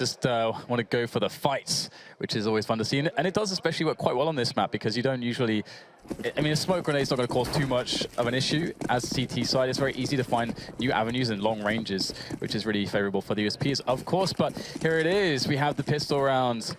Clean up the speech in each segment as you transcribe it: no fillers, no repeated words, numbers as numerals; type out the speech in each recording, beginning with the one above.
Just want to go for the fights, which is always fun to see. And it does especially work quite well on this map because you don't usually... I mean, a smoke grenade's not going to cause too much of an issue. As CT side, it's very easy to find new avenues and long ranges, which is really favorable for the USPs, of course. But here it is. We have the pistol rounds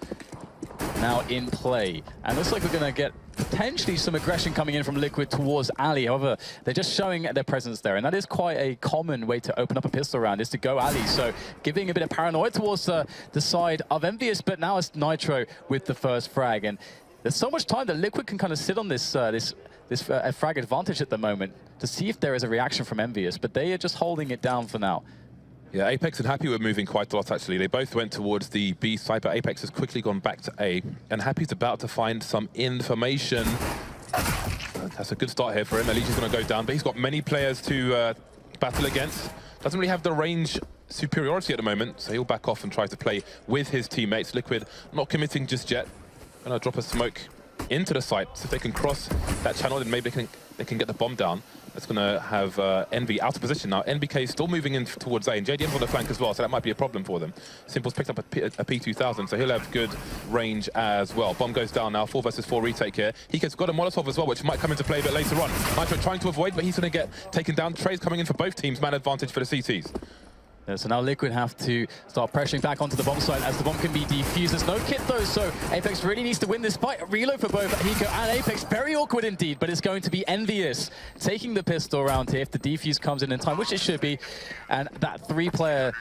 now in play. And looks like we're going to get potentially some aggression coming in from Liquid towards Ali. However, they're just showing their presence there. And that is quite a common way to open up a pistol round, is to go Ali. So giving a bit of paranoia towards the side of EnvyUs, but now it's Nitro with the first frag. And there's so much time that Liquid can kind of sit on this frag advantage at the moment to see if there is a reaction from EnvyUs, but they are just holding it down for now. Yeah, Apex and Happy were moving quite a lot, actually. They both went towards the B side, but Apex has quickly gone back to A. And Happy's about to find some information. That's a good start here for him. At least he's going to go down, but he's got many players to battle against. Doesn't really have the range superiority at the moment, so he'll back off and try to play with his teammates. Liquid not committing just yet. Going to drop a smoke into the site, so if they can cross that channel, then maybe they can get the bomb down. That's going to have Envy out of position now. NBK is still moving in towards A, and JDM's on the flank as well, so that might be a problem for them. Simple's picked up a P2000, so he'll have good range as well. Bomb goes down now, 4 versus 4 retake here. He's got a Molotov as well, which might come into play a bit later on. Nitro trying to avoid, but he's going to get taken down. Trey's coming in for both teams, man advantage for the CTs. Yeah, so now Liquid have to start pressuring back onto the bomb site as the bomb can be defused. There's no kit though, so Apex really needs to win this fight. A reload for both Hiko and Apex. Very awkward indeed, but it's going to be EnvyUs taking the pistol round here if the defuse comes in time, which it should be. And that 3-player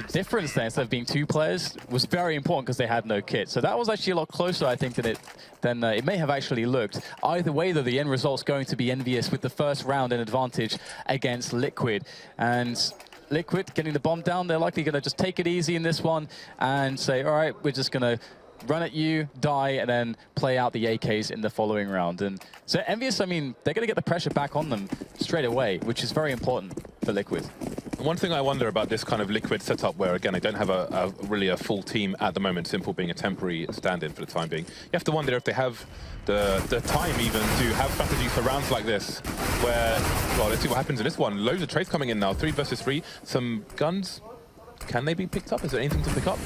difference there, instead of being 2 players, was very important because they had no kit. So that was actually a lot closer, I think, than it may have actually looked. Either way, though, the end result's going to be EnvyUs with the first round in advantage against Liquid. And Liquid getting the bomb down, they're likely going to just take it easy in this one and say, all right, we're just going to run at you, die, and then play out the AKs in the following round. And so EnvyUs, I mean, they're going to get the pressure back on them straight away, which is very important for Liquid. One thing I wonder about this kind of Liquid setup, where again they don't have really a full team at the moment, Simple being a temporary stand-in for the time being. You have to wonder if they have the time even to have strategies for rounds like this, where, well, let's see what happens in this one. Loads of trades coming in now, 3 versus 3. Some guns, can they be picked up? Is there anything to pick up?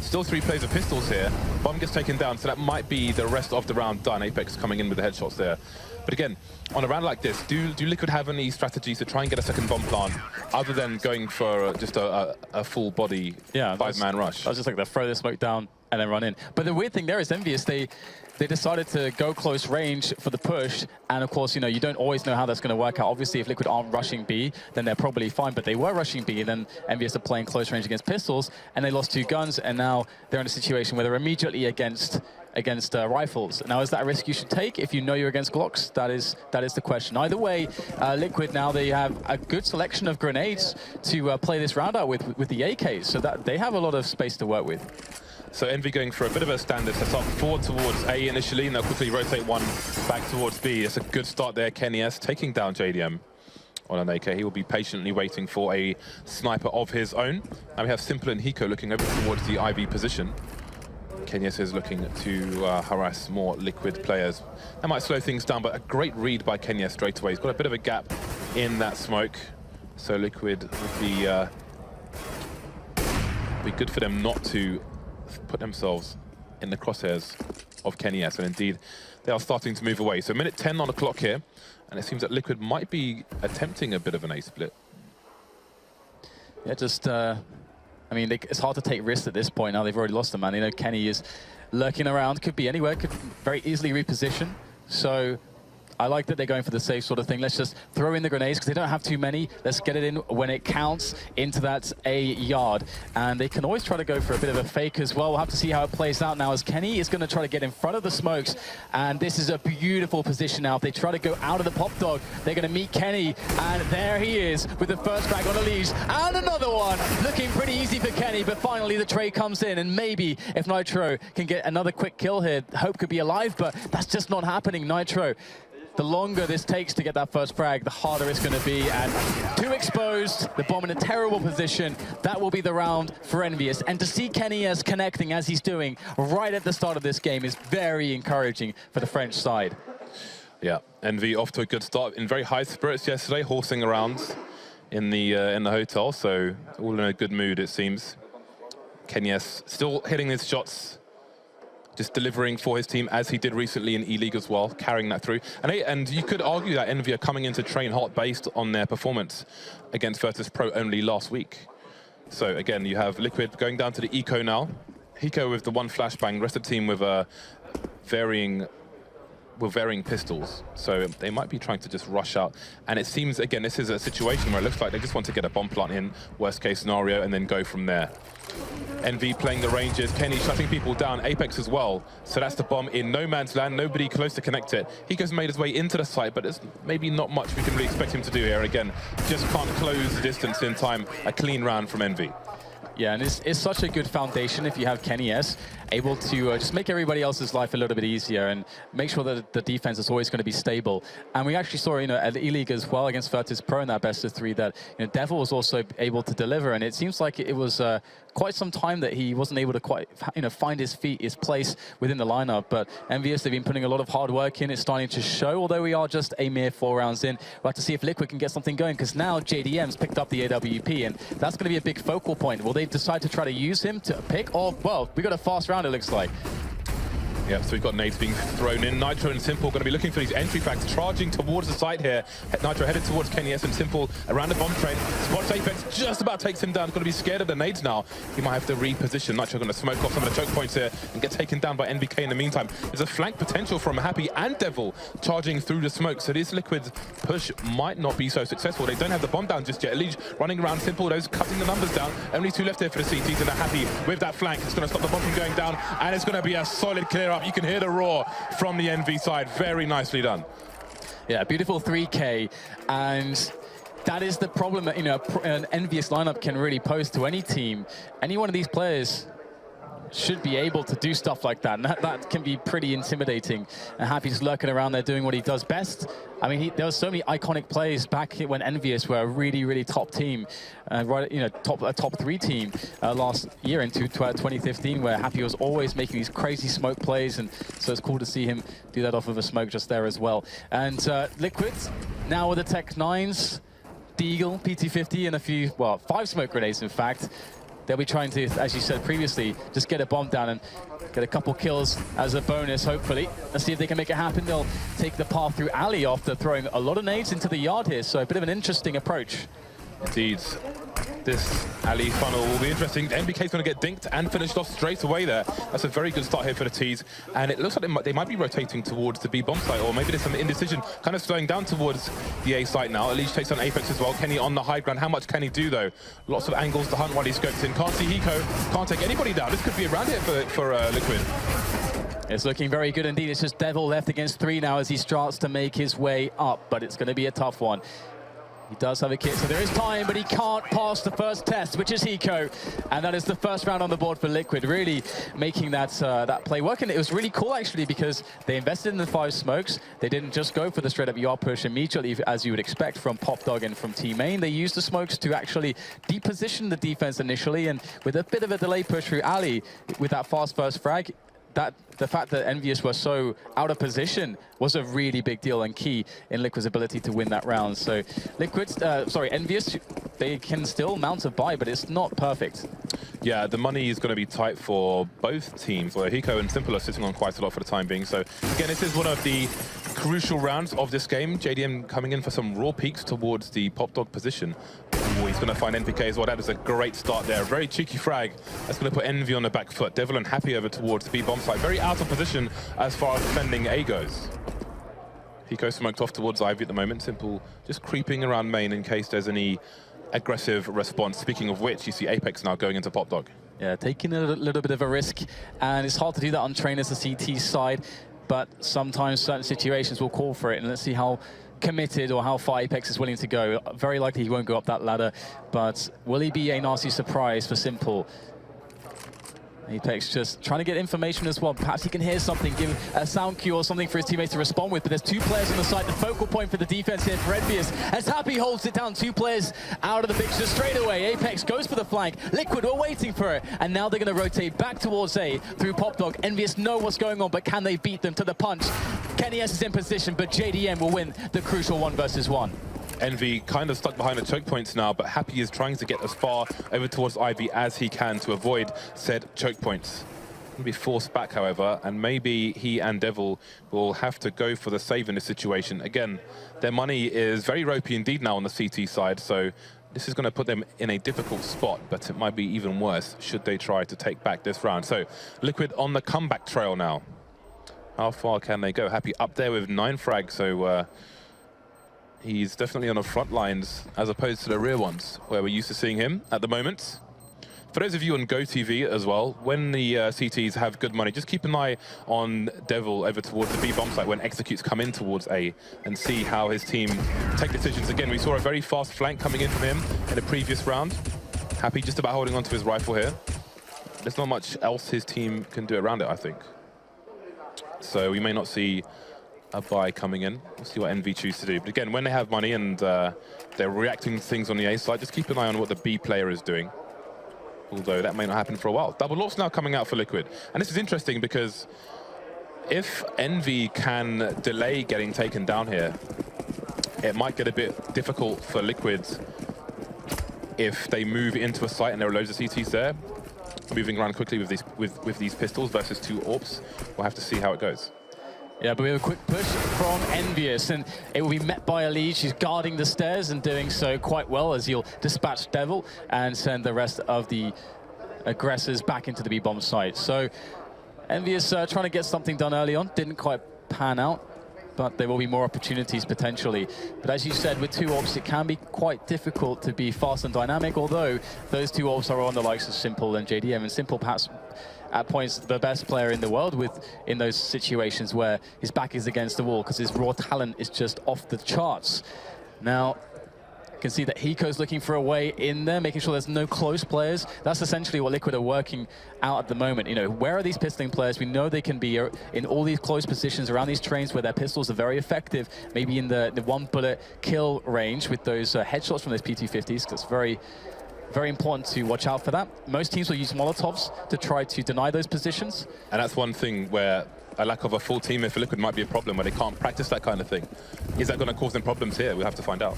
Still 3 players of pistols here. Bomb gets taken down, so that might be the rest of the round done. Apex coming in with the headshots there. But again, on a round like this, do Liquid have any strategies to try and get a second bomb plant, other than going for just a full body 5-man rush? I was just like, they'll throw the smoke down and then run in. But the weird thing there is EnvyUs, they decided to go close range for the push, and of course, you know, you don't always know how that's going to work out. Obviously, if Liquid aren't rushing B, then they're probably fine, but they were rushing B, and then EnvyUs are playing close range against pistols, and they lost 2 guns, and now they're in a situation where they're immediately against rifles. Now, is that a risk you should take if you know you're against Glocks? That is the question. Either way, Liquid now, they have a good selection of grenades to play this round out with the AKs, so that they have a lot of space to work with. So Envy going for a bit of a standard setup, forward towards A initially, and they'll quickly rotate one back towards B. It's a good start there. Kenny S taking down JDM on an AK. He will be patiently waiting for a sniper of his own. Now we have Simple and Hiko looking over towards the IV position. Kenny S is looking to harass more Liquid players. That might slow things down, but a great read by Kenny S straight away. He's got a bit of a gap in that smoke, so Liquid would be good for them not to put themselves in the crosshairs of Kenny S, and indeed they are starting to move away. So minute 10 on the clock here, and it seems that Liquid might be attempting a bit of an A split. Yeah, just I mean, it's hard to take risks at this point now. They've already lost the man. You know, Kenny is lurking around, could be anywhere, could very easily reposition. So I like that they're going for the safe sort of thing. Let's just throw in the grenades because they don't have too many. Let's get it in when it counts into that A yard. And they can always try to go for a bit of a fake as well. We'll have to see how it plays out now as Kenny is going to try to get in front of the smokes. And this is a beautiful position now. If they try to go out of the pop dog, they're going to meet Kenny. And there he is with the first frag on a leash. And another one. Looking pretty easy for Kenny, but finally the trade comes in. And maybe if Nitro can get another quick kill here, Hope could be alive, but that's just not happening. Nitro, the longer this takes to get that first frag, the harder it's going to be. And 2 exposed, the bomb in a terrible position. That will be the round for EnvyUs. And to see Kenny S connecting as he's doing right at the start of this game is very encouraging for the French side. Yeah, Envy off to a good start, in very high spirits yesterday, horsing around in the hotel, so all in a good mood, it seems. Kenyes still hitting his shots, just delivering for his team as he did recently in E-League as well, carrying that through. And you could argue that Envy are coming into train hot based on their performance against Virtus Pro only last week. So again, you have Liquid going down to the Eco now. Hiko with the one flashbang, rest of the team with varying pistols. So they might be trying to just rush out. And it seems, again, this is a situation where it looks like they just want to get a bomb plant in, worst case scenario, and then go from there. Envy playing the ranges, Kenny shutting people down, Apex as well. So that's the bomb in no man's land, nobody close to connect it. Hiko's made his way into the site, but there's maybe not much we can really expect him to do here. Again, just can't close the distance in time. A clean round from Envy. Yeah, and it's such a good foundation if you have Kenyes able to just make everybody else's life a little bit easier and make sure that the defense is always going to be stable. And we actually saw, at the E-League as well against Virtus Pro in that best of 3 that Devil was also able to deliver. And it seems like it was quite some time that he wasn't able to quite find his feet, his place within the lineup. But EnvyUs, they've been putting a lot of hard work in. It's starting to show, although we are just a mere 4 rounds in. We'll have to see if Liquid can get something going, because now JDM's picked up the AWP, and that's going to be a big focal point. Will they decide to try to use him to pick? Or, well, we got a fast round, it looks like. Yeah, so we've got nades being thrown in. Nitro and Simple going to be looking for these entry packs, charging towards the site here. Nitro headed towards Kenyes and Simple around the bomb train. Spots Apex, just about takes him down. Going to be scared of the nades now. He might have to reposition. Nitro going to smoke off some of the choke points here and get taken down by NVK in the meantime. There's a flank potential from Happy and Devil charging through the smoke. So this Liquid push might not be so successful. They don't have the bomb down just yet. Leech running around Simple, those cutting the numbers down. Only 2 left here for the CTs, and they're Happy with that flank. It's going to stop the bomb from going down, and it's going to be a solid clear up. You can hear the roar from the Envy side. Very nicely done. Yeah, beautiful 3K, and that is the problem that an envious lineup can really pose to any team. Any one of these players should be able to do stuff like that, and that can be pretty intimidating. And Happy's lurking around there doing what he does best. I mean, there were so many iconic plays back when EnvyUs were a really, really top team, top 3 team last year into 2015, where Happy was always making these crazy smoke plays, and so it's cool to see him do that off of a smoke just there as well. And Liquid now with the Tech 9s, Deagle, PT50, and a few, well, 5 smoke grenades in fact. They'll be trying to, as you said previously, just get a bomb down and get a couple kills as a bonus, hopefully. Let's see if they can make it happen. They'll take the path through alley after throwing a lot of nades into the yard here, so a bit of an interesting approach. Indeed. This alley funnel will be interesting. NBK's going to get dinked and finished off straight away there. That's a very good start here for the T's. And it looks like they might be rotating towards the B bomb site, or maybe there's some indecision kind of slowing down towards the A site now. Leech takes on Apex as well. Kenny on the high ground. How much can he do, though? Lots of angles to hunt while he scopes in. Can't see Hiko. Can't take anybody down. This could be a round here for Liquid. It's looking very good indeed. It's just Devil left against 3 now as he starts to make his way up, but it's going to be a tough one. He does have a kit, so there is time, but he can't pass the first test, which is Hiko. And that is the first round on the board for Liquid, really making that play work. And it was really cool, actually, because they invested in the 5 smokes. They didn't just go for the straight-up ER push immediately, as you would expect from Popdog and from T-Main. They used the smokes to actually deposition the defense initially, and with a bit of a delay push through alley, with that fast first frag, the fact that EnvyUs were so out of position was a really big deal and key in Liquid's ability to win that round. So EnvyUs, they can still mount a buy, but it's not perfect. Yeah, the money is going to be tight for both teams, where Hiko and Simple are sitting on quite a lot for the time being. So again, this is one of the crucial rounds of this game. JDM coming in for some raw peaks towards the Popdog position. Ooh, he's going to find NPK as well. That is a great start there. A very cheeky frag. That's going to put Envy on the back foot. Devil and Happy over towards the B bomb site. Very out of position as far as defending A goes. Hiko smoked off towards Ivy at the moment. Simple just creeping around main in case there's any aggressive response. Speaking of which, you see Apex now going into Popdog. Yeah, taking a little bit of a risk, and it's hard to do that on trainers, the CT side, but sometimes certain situations will call for it, and let's see how committed or how far Apex is willing to go. Very likely he won't go up that ladder, but will he be a nasty surprise for Simple? Apex just trying to get information as well. Perhaps he can hear something, give a sound cue or something for his teammates to respond with. But there's 2 players on the side. The focal point for the defense here for EnvyUs. As Happy holds it down, 2 players out of the picture straight away. Apex goes for the flank. Liquid were waiting for it. And now they're going to rotate back towards A through Popdog. EnvyUs know what's going on, but can they beat them to the punch? Kenyes is in position, but JDM will win the crucial 1 versus 1. Envy kind of stuck behind the choke points now, but Happy is trying to get as far over towards Ivy as he can to avoid said choke points. Going to be forced back, however, and maybe he and Devil will have to go for the save in this situation. Again, their money is very ropey indeed now on the CT side, so this is going to put them in a difficult spot, but it might be even worse should they try to take back this round. So Liquid on the comeback trail now. How far can they go? Happy up there with 9 frags, so he's definitely on the front lines as opposed to the rear ones, where we're used to seeing him at the moment. For those of you on GoTV as well, when the CTs have good money, just keep an eye on Devil over towards the B bomb site when executes come in towards A and see how his team take decisions. Again, we saw a very fast flank coming in from him in the previous round. Happy just about holding onto his rifle here. There's not much else his team can do around it, I think. So we may not see a buy coming in. We'll see what Envy choose to do. But again, when they have money and they're reacting to things on the A side, just keep an eye on what the B player is doing. Although that may not happen for a while. Double AWPs now coming out for Liquid. And this is interesting because if Envy can delay getting taken down here, it might get a bit difficult for Liquid if they move into a site and there are loads of CTs there. Moving around quickly with these pistols versus 2 AWPs. We'll have to see how it goes. Yeah, but we have a quick push from EnvyUs, and it will be met by a lead. She's guarding the stairs and doing so quite well as he'll dispatch Devil and send the rest of the aggressors back into the B-bomb site. So EnvyUs trying to get something done early on, didn't quite pan out, but there will be more opportunities potentially. But as you said, with 2 AWPs, it can be quite difficult to be fast and dynamic, although those 2 AWPs are on the likes of Simple and JDM, and Simple perhaps at points the best player in the world in those situations where his back is against the wall because his raw talent is just off the charts. Now, you can see that Hiko's looking for a way in there, making sure there's no close players. That's essentially what Liquid are working out at the moment. You know, where are these pistoling players? We know they can be in all these close positions around these trains where their pistols are very effective, maybe in the 1-bullet kill range with those headshots from those P250s. That's very important to watch out for that. Most teams will use Molotovs to try to deny those positions. And that's one thing where a lack of a full team for Liquid might be a problem, where they can't practice that kind of thing. Is that going to cause them problems here? We'll have to find out.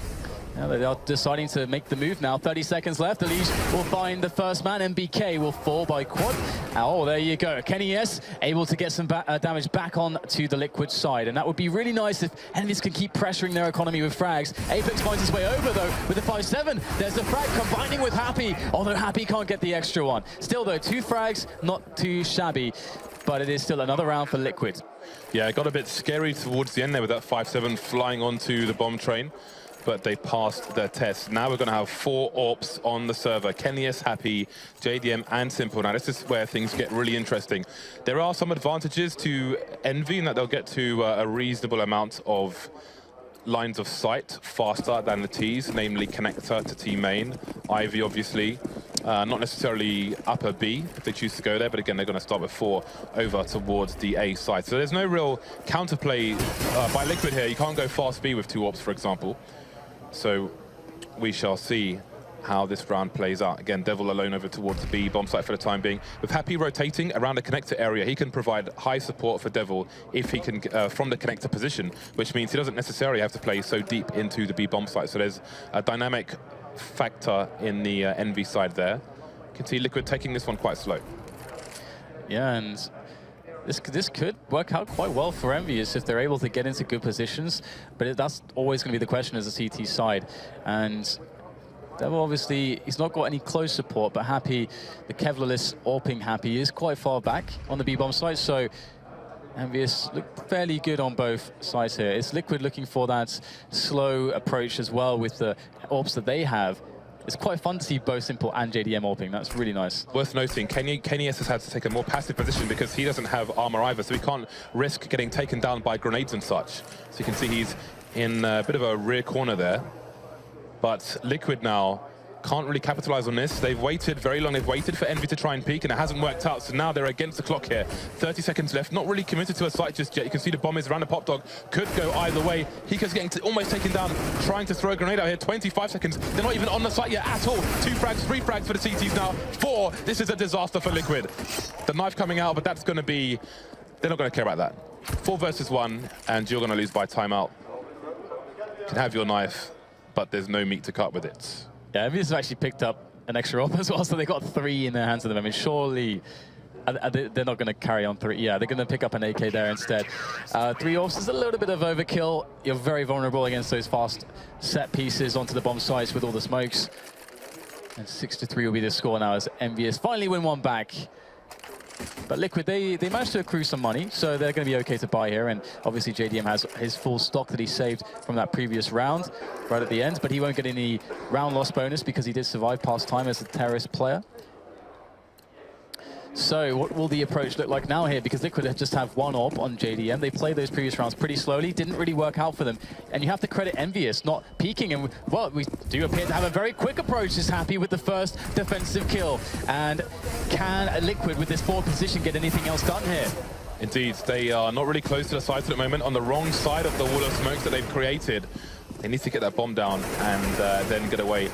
Yeah, they are deciding to make the move now. 30 seconds left. Elise will find the first man. MBK will fall by quad. Oh, there you go. KennyS able to get some damage back on to the Liquid side. And that would be really nice if enemies can keep pressuring their economy with frags. Apex finds his way over, though, with the 5-7. There's the frag combining with Happy, although Happy can't get the extra one. Still, though, 2 frags, not too shabby. But it is still another round for Liquid. Yeah, it got a bit scary towards the end there with that 5-7 flying onto the bomb train. But they passed their test. Now we're going to have 4 AWPs on the server. KennyS, Happy, JDM, and Simple. Now, this is where things get really interesting. There are some advantages to Envy in that they'll get to a reasonable amount of lines of sight faster than the Ts, namely connector to T main. Ivy, obviously. Not necessarily upper B if they choose to go there, but again, they're going to start with 4 over towards the A side. So there's no real counterplay by Liquid here. You can't go fast B with 2 AWPs, for example. So we shall see how this round plays out. Again, Devil alone over towards the B bomb site for the time being. With Happy rotating around the connector area, he can provide high support for Devil if he can from the connector position, which means he doesn't necessarily have to play so deep into the B bomb site. So there's a dynamic factor in the Envy side there. You can see Liquid taking this one quite slow. Yeah, and this could work out quite well for EnvyUs if they're able to get into good positions, but that's always going to be the question as a CT side. And Devil, obviously, he's not got any close support, but Happy, the Kevlarless AWPing Happy, is quite far back on the B-bomb side, so EnvyUs look fairly good on both sides here. It's Liquid looking for that slow approach as well with the AWPs that they have. It's quite fun to see both Simple and JDM AWPing. That's really nice. Worth noting, KennyS has had to take a more passive position because he doesn't have armor either, so he can't risk getting taken down by grenades and such. So you can see he's in a bit of a rear corner there. But Liquid now can't really capitalize on this. They've waited very long. They've waited for Envy to try and peek, and it hasn't worked out. So now they're against the clock here. 30 seconds left. Not really committed to a site just yet. You can see the bomb is around the pop dog. Could go either way. Hiko's getting almost taken down, trying to throw a grenade out here. 25 seconds. They're not even on the site yet at all. 2 frags, 3 frags for the CTs now. 4. This is a disaster for Liquid. The knife coming out, but that's going to be... They're not going to care about that. 4 versus 1, and you're going to lose by timeout. You can have your knife. but there's no meat to cut with it. Yeah, EnvyUs have actually picked up an extra op as well, so they got 3 in their hands at the moment. Surely they're not going to carry on 3. Yeah, they're going to pick up an AK there instead. 3 ops is a little bit of overkill. You're very vulnerable against those fast set pieces onto the bomb sites with all the smokes. And 6-3 will be the score now as EnvyUs finally win one back. But Liquid, they managed to accrue some money, so they're going to be okay to buy here. And obviously JDM has his full stock that he saved from that previous round right at the end, but he won't get any round loss bonus because he did survive past time as a terrorist player. So what will the approach look like now here? Because Liquid just have 1 AWP on JDM. They played those previous rounds pretty slowly. Didn't really work out for them. And you have to credit EnvyUs not peeking. And well, we do appear to have a very quick approach. Is happy with the first defensive kill. And can Liquid with this forward position get anything else done here? Indeed, they are not really close to the site at the moment. On the wrong side of the wall of smokes that they've created. They need to get that bomb down and then get away.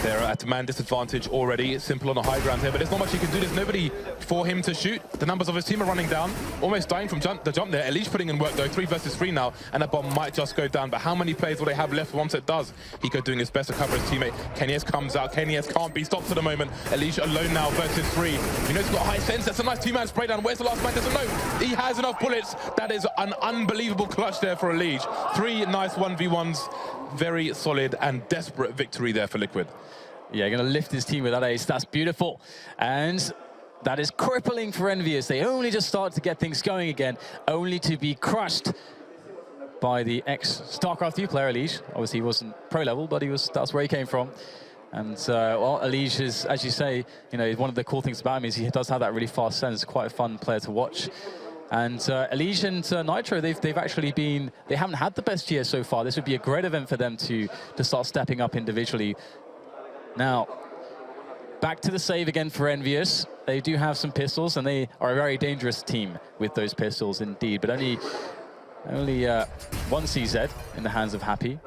They're at man disadvantage already. Simple on the high ground here, but there's not much he can do. There's nobody for him to shoot. The numbers of his team are running down, almost dying from the jump there. At least putting in work though, 3 versus 3 now, and that bomb might just go down. But how many players will they have left once it does? Hiko doing his best to cover his teammate. EnvyUs comes out. EnvyUs can't be stopped for the moment. Elish alone now versus 3. You know, he's got high sense. That's a nice 2-man spray down. Where's the last man? Doesn't know. He has enough bullets. That is an unbelievable clutch there for Elish. 3 nice 1v1s. Very solid and desperate victory there for Liquid. Yeah, going to lift his team with that ace. That's beautiful. And that is crippling for EnvyUs. They only just started to get things going again, only to be crushed by the ex-StarCraft 2 player, Elish. Obviously, he wasn't pro level, but that's where he came from. And, well, Elish is, as you say, you know, one of the cool things about him is he does have that really fast sense. Quite a fun player to watch. And Elish and Nitro, they've actually been, they haven't had the best year so far. This would be a great event for them to start stepping up individually. Now, back to the save again for EnvyUs. They do have some pistols, and they are a very dangerous team with those pistols indeed. But only 1 CZ in the hands of Happy.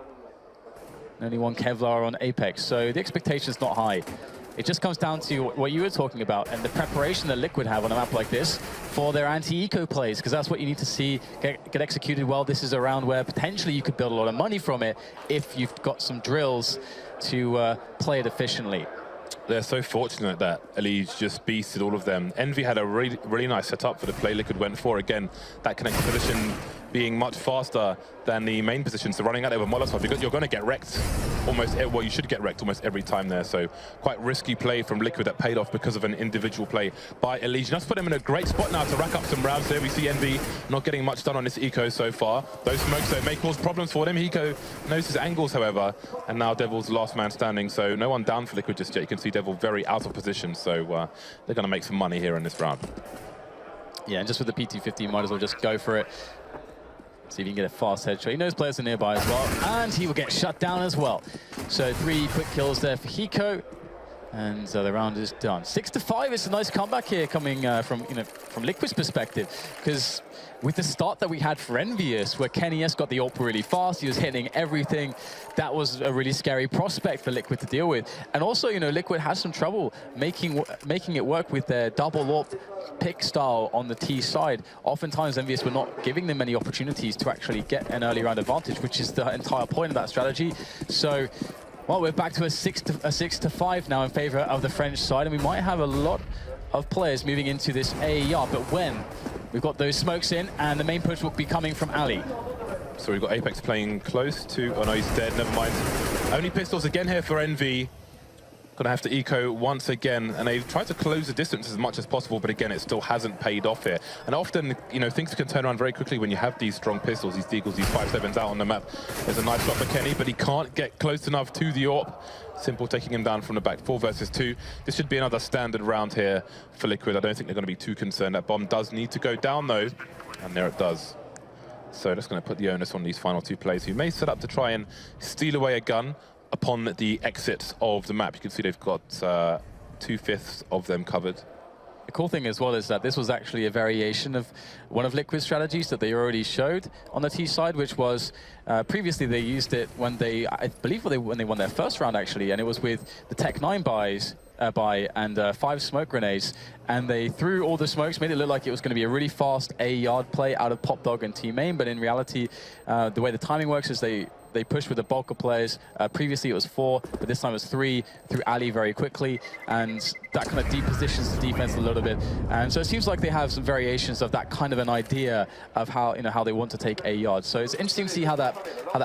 And only 1 Kevlar on Apex. So the expectation is not high. It just comes down to what you were talking about and the preparation that Liquid have on a map like this for their anti-eco plays, because that's what you need to see get executed well. This is a round where potentially you could build a lot of money from it if you've got some drills to play it efficiently. They're so fortunate that Elish just beasted all of them. Envy had a really nice setup for the play Liquid went for. Again, that connected position being much faster than the main position. So running out there with Molotov, you're going to get wrecked almost, well, you should get wrecked almost every time there. So quite risky play from Liquid that paid off because of an individual play by Elish. That's put him in a great spot now to rack up some rounds there. We see Envy not getting much done on this eco so far. Those smokes, though, may cause problems for them. Hiko knows his angles, however, and now Devil's last man standing. So no one down for Liquid just yet. You can see Devil very out of position. So they're going to make some money here in this round. Yeah, and just with the PT-50, might as well just go for it. See if he can get a fast headshot. He knows players are nearby as well, and he will get shut down as well. So 3 quick kills there for Hiko, and the round is done. 6-5. It's a nice comeback here coming from Liquid's perspective, because with the start that we had for EnvyUs, where EnvyUs got the AWP really fast, he was hitting everything. That was a really scary prospect for Liquid to deal with. And also, you know, Liquid has some trouble making it work with their double AWP pick style on the T side. Oftentimes, EnvyUs were not giving them many opportunities to actually get an early round advantage, which is the entire point of that strategy. So, well, we're back to a 6-5 now in favor of the French side, and we might have a lot of players moving into this AER, but when? We've got those smokes in, and the main push will be coming from Ali. So we've got Apex playing close to, oh no, he's dead, never mind. Only pistols again here for Envy. Gonna have to eco once again, and they've tried to close the distance as much as possible, but again, it still hasn't paid off here. And often, you know, things can turn around very quickly when you have these strong pistols, these deagles, these 5.7s out on the map. There's a nice shot for Kenny, but he can't get close enough to the AWP. Simple taking him down from the back, 4 versus 2. This should be another standard round here for Liquid. I don't think they're going to be too concerned. That bomb does need to go down, though, and there it does. So that's going to put the onus on these final 2 players, who may set up to try and steal away a gun upon the exit of the map. You can see they've got 2/5 of them covered. The cool thing as well is that this was actually a variation of one of Liquid's strategies that they already showed on the T side, which was previously they used it when they, I believe when they won their first round actually, and it was with the Tech 9 buy and 5 smoke grenades, and they threw all the smokes, made it look like it was going to be a really fast A yard play out of Pop Dog and Team Main, but in reality, the way the timing works is they they push with the bulk of players. Previously it was 4, but this time it was 3 through Ali very quickly, and that kind of depositions the defense a little bit. And so it seems like they have some variations of that kind of an idea of how, how they want to take A yard. So it's interesting to see how that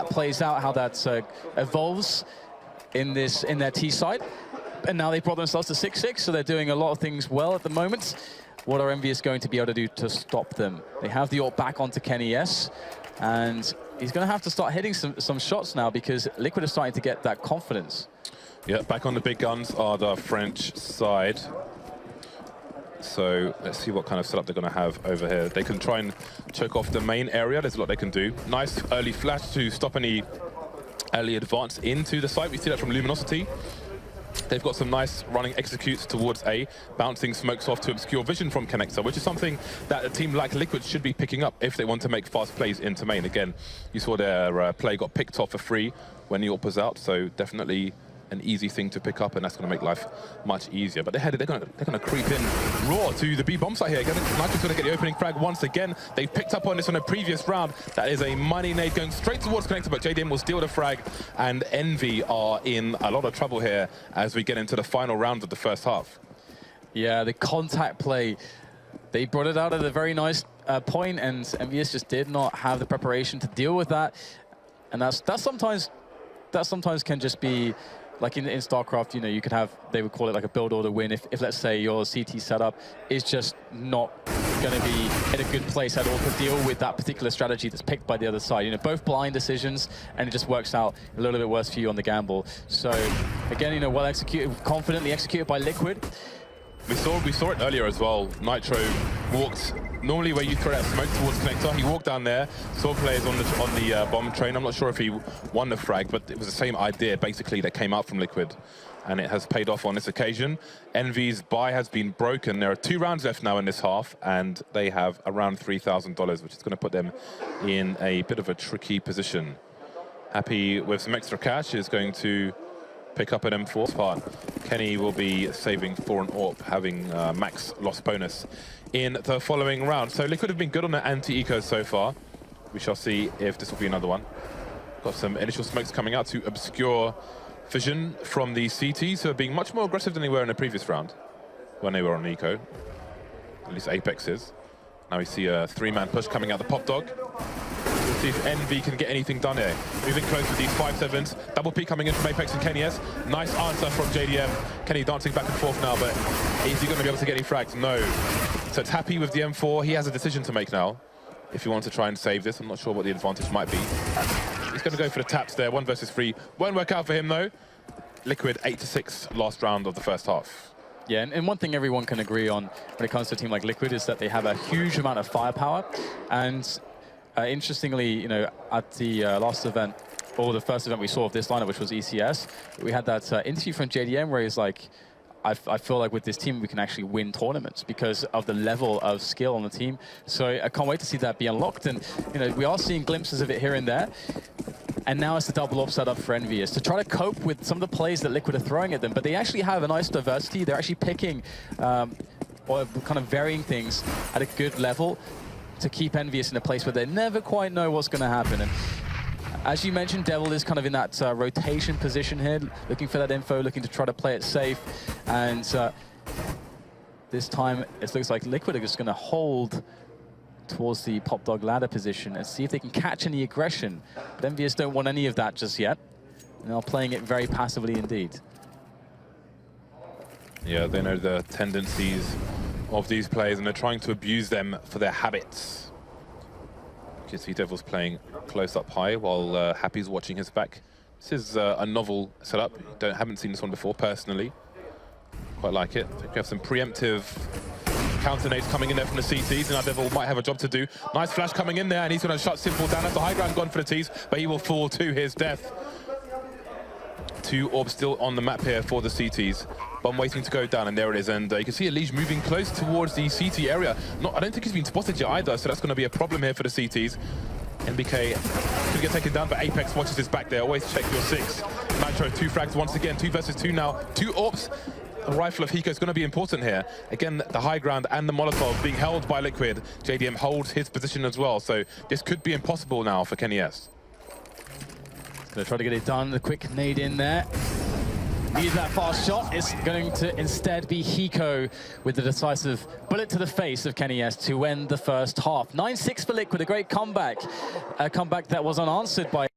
plays out, how that evolves in their T side. And now they brought themselves to 6-6, so they're doing a lot of things well at the moment. What are EnvyUs going to be able to do to stop them? They have the ult back onto Kenny S, and he's going to have to start hitting some shots now because Liquid is starting to get that confidence. Yeah, back on the big guns are the French side. So let's see what kind of setup they're going to have over here. They can try and choke off the main area. There's a lot they can do. Nice early flash to stop any early advance into the site. We see that from Luminosity. They've got some nice running executes towards A, bouncing smokes off to obscure vision from Connector, which is something that a team like Liquid should be picking up if they want to make fast plays into main. Again, you saw their play got picked off for free when the AWP was out, so definitely an easy thing to pick up, and that's going to make life much easier. But they're going to creep in raw to the B bomb site here. Nitro's going to get the opening frag once again. They've picked up on this on a previous round. That is a money nade going straight towards Connector, but JDM will steal the frag, and Envy are in a lot of trouble here as we get into the final round of the first half. Yeah, the contact play, they brought it out at a very nice point, and EnvyUs just did not have the preparation to deal with that. And that sometimes can just be like in StarCraft, you could have, they would call it like a build order win if let's say your CT setup is just not going to be in a good place at all to deal with that particular strategy that's picked by the other side. Both blind decisions, and it just works out a little bit worse for you on the gamble. So again, well executed, confidently executed by Liquid. We saw it earlier as well. Nitro walked, normally where you throw that smoke towards Connector, he walked down there, saw players on the bomb train. I'm not sure if he won the frag, but it was the same idea basically that came out from Liquid, and it has paid off on this occasion. Envy's buy has been broken. There are 2 rounds left now in this half, and they have around $3,000, which is going to put them in a bit of a tricky position. Happy with some extra cash is going to pick up an M4 part. Kenny will be saving for an AWP, having max loss bonus in the following round. So Liquid have been good on the anti-eco so far. We shall see if this will be another one. Got some initial smokes coming out to obscure vision from the CTs, who are being much more aggressive than they were in the previous round when they were on eco. At least Apex is. Now we see a 3-man push coming out the Pop Dog. We'll see if Envy can get anything done here. Moving close with these 5-7s. Double peek coming in from Apex and Kenny S. Nice answer from JDM. Kenny dancing back and forth now, but is he going to be able to get any frags? No. So it's Happy with the M4. He has a decision to make now if he wants to try and save this. I'm not sure what the advantage might be. He's going to go for the taps there. 1 versus 3. Won't work out for him, though. Liquid 8-6 last round of the first half. Yeah, and one thing everyone can agree on when it comes to a team like Liquid is that they have a huge amount of firepower. And interestingly, at the last event, or the first event we saw of this lineup, which was ECS, we had that interview from JDM where he's like, I feel like with this team we can actually win tournaments because of the level of skill on the team. So I can't wait to see that be unlocked. And we are seeing glimpses of it here and there. And now it's the double AWP setup for EnvyUs to try to cope with some of the plays that Liquid are throwing at them. But they actually have a nice diversity. They're actually picking or kind of varying things at a good level to keep EnvyUs in a place where they never quite know what's going to happen. And as you mentioned, Devil is kind of in that rotation position here, looking for that info, looking to try to play it safe. And this time, it looks like Liquid are just going to hold towards the Pop Dog ladder position and see if they can catch any aggression. But EnvyUs don't want any of that just yet. And they're playing it very passively indeed. Yeah, they know the tendencies of these players, and they're trying to abuse them for their habits. You can see Devil's playing close up high while Happy's watching his back. This is a novel setup. Haven't seen this one before personally. Quite like it. We have some preemptive counter nades coming in there from the CTs, and our Devil might have a job to do. Nice flash coming in there, and he's going to shut Simple down. That's the high ground gone for the T's, but he will fall to his death. 2 orbs still on the map here for the CTs. Bomb waiting to go down, and there it is. And you can see Elige moving close towards the CT area. I don't think he's been spotted yet either, so that's going to be a problem here for the CTs. NBK could get taken down, but Apex watches his back there. Always check your 6. Nitro, 2 frags once again. 2 versus 2 now. 2 AWPs. The rifle of Hiko is going to be important here. Again, the high ground and the Molotov being held by Liquid. JDM holds his position as well, so this could be impossible now for Kenny S. Gonna try to get it done. The quick nade in there. Needs that fast shot. It's going to instead be Hiko with the decisive bullet to the face of Kenny S to end the first half. 9-6 for Liquid, a great comeback. A comeback that was unanswered by